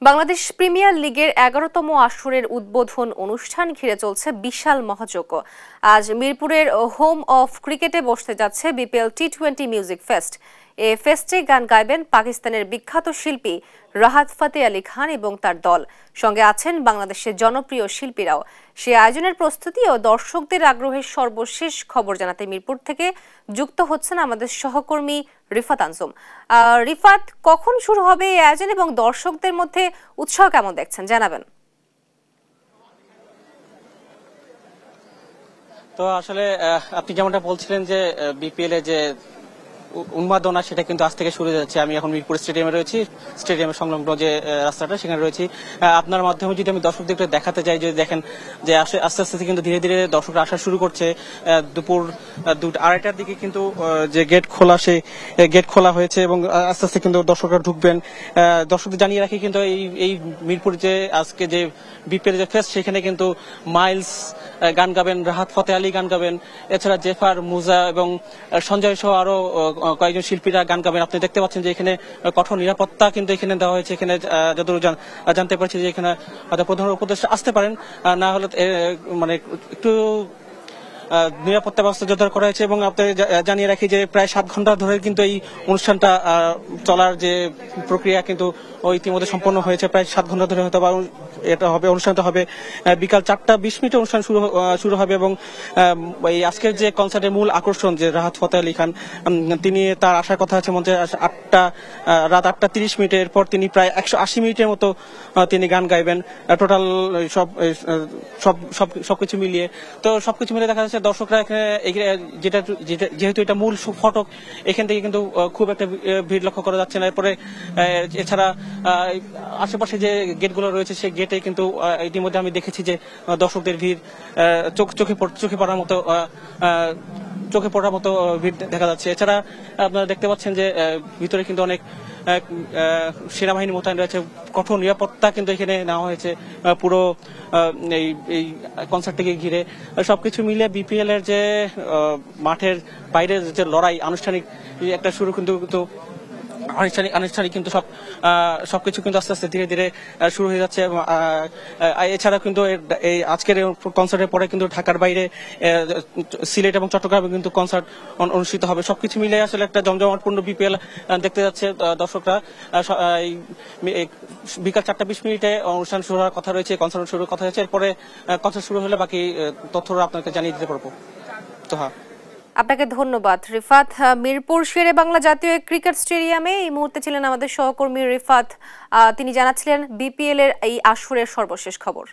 Bangladesh premier লিগের ১১তম আসরের উদ্বোধন অনুষ্ঠান ঘিরে চলছে বিশাল মহাযজ্ঞ। আজ মিরপুরের হোম অফ ক্রিকেটে বসতে যাচ্ছে বিপিএল টি-20 মিউজিক ফেস্ট। এ ফেস্টে গান গাইবেন পাকিস্তানের বিখ্যাত শিল্পী রাহাত ফতে আলী খান এবং তার দল। সঙ্গে আছেন বাংলাদেশের জনপ্রিয় শিল্পীরাও। সে আয়োজনের প্রস্তুতি ও দর্শকদের আগ্রহের সর্বশেষ খবর জানাতে মিরপুর থেকে যুক্ত হচ্ছেন আমাদের সহকর্মী রিফাত আনজুম। রিফাত, কখন শুরু হবে এই আয়োজন এবং দর্শকদের মধ্যে উৎসাহ কেমন দেখছেন জানাবেন? তো আসলে আপনি যেমনটা বলছিলেন যে বিপিএল এ যে উন্মাদনা সেটা কিন্তু আজ থেকে শুরু হচ্ছে। আমি এখন মিরপুর স্টেডিয়ামে রয়েছি, স্টেডিয়ামের সংলগ্ন যে রাস্তাটা সেখানে রয়েছি। আপনার মাধ্যমে যদি আমি দর্শকদের দেখাতে চাই, যদি দেখেন যে আস্তে আস্তে কিন্তু ধীরে ধীরে দর্শকরা আসা শুরু করছে। দুপুর 2:30টার দিকে কিন্তু যে গেট খোলা হয়েছে এবং আস্তে আস্তে কিন্তু দর্শকরা ঢুকবেন। দর্শকদের জানিয়ে রাখি কিন্তু এই মিরপুর যে আজকে যে বিপিএল যে ফেস্ট সেখানে কিন্তু মাইলস গান গাবেন, রাহাত ফতে আলী গান গাবেন, এছাড়া জেফার, মুজা এবং সঞ্জয় সহ আরো কয়েকজন শিল্পীরা গান গাবেন। আপনি দেখতে পাচ্ছেন যে এখানে কঠোর নিরাপত্তা কিন্তু এখানে দেওয়া হয়েছে। এখানে যতদূর জানতে পারছি যে এখানে হয়তো প্রধান উপদেষ্টা আসতে পারেন, না হলে মানে একটু নিরাপত্তা ব্যবস্থা জোরদার করা হয়েছে। এবং আপনি জানিয়ে রাখি যে প্রায় 7 ঘন্টা ধরে কিন্তু এই অনুষ্ঠানটা চলার যে প্রক্রিয়া কিন্তু ইতিমধ্যে সম্পন্ন হয়েছে। প্রায় 7 ঘন্টা ধরে হয়তো এটা হবে, অনুষ্ঠানটা হবে বিকাল 4:20 অনুষ্ঠান শুরু হবে। এবং এই আজকের যে কনসার্টের মূল আকর্ষণ যে রাহাত ফতে আলী খান, তিনি তার আসার কথা আছে মঞ্চে রাত 8:30। এরপর তিনি প্রায় 180 মিনিটের মতো তিনি গান গাইবেন। টোটাল সবকিছু মিলিয়ে দেখা যাচ্ছে দর্শকরা এখানে যেহেতু এটা মূল ফটক, এখান থেকে কিন্তু খুব একটা ভিড় লক্ষ্য করা যাচ্ছে না। এরপরে এছাড়া আশেপাশে যে গেটগুলো রয়েছে সেই গেটে কিন্তু ইতিমধ্যে আমি দেখেছি যে দর্শকদের ভিড় চোখে পড়ার মতো ভিড় দেখা যাচ্ছে। এছাড়া আপনারা দেখতে পাচ্ছেন যে ভিতরে কিন্তু অনেক সেনাবাহিনী মোতায়েন রয়েছে, কঠোর নিরাপত্তা কিন্তু এখানে নেওয়া হয়েছে পুরো এই কনসার্টটিকে ঘিরে। সবকিছু মিলে বিপিএল এর যে মাঠের বাইরের যে লড়াই, আনুষ্ঠানিক একটা শুরু কিন্তু আনুষ্ঠানিক কিন্তু সবকিছু কিন্তু আস্তে আস্তে ধীরে ধীরে শুরু হয়ে যাচ্ছে। এছাড়া কিন্তু এই আজকের কনসার্টের পরে কিন্তু ঢাকার বাইরে সিলেট এবং চট্টগ্রামে কিন্তু কনসার্ট অনুষ্ঠিত হবে। সবকিছু মিলে আসলে একটা জমজমাটপূর্ণ বিপিএল দেখতে যাচ্ছে দর্শকরা। বিকাল 4:20 অনুষ্ঠান শুরু হওয়ার কথা রয়েছে, কনসার্ট শুরুর কথা হয়েছে। এরপরে কনসার্ট শুরু হলে বাকি তথ্যরা আপনাকে জানিয়ে দিতে পারবো। তো হ্যাঁ, আপনাকে ধন্যবাদ রিফাত। মিরপুর শেরে বাংলা জাতীয় ক্রিকেট স্টেডিয়ামে এই মুহূর্তে ছিলেন আমাদের সহকর্মী রিফাত। তিনি জানাচ্ছিলেন বিপিএল এর এই আসরের সর্বশেষ খবর।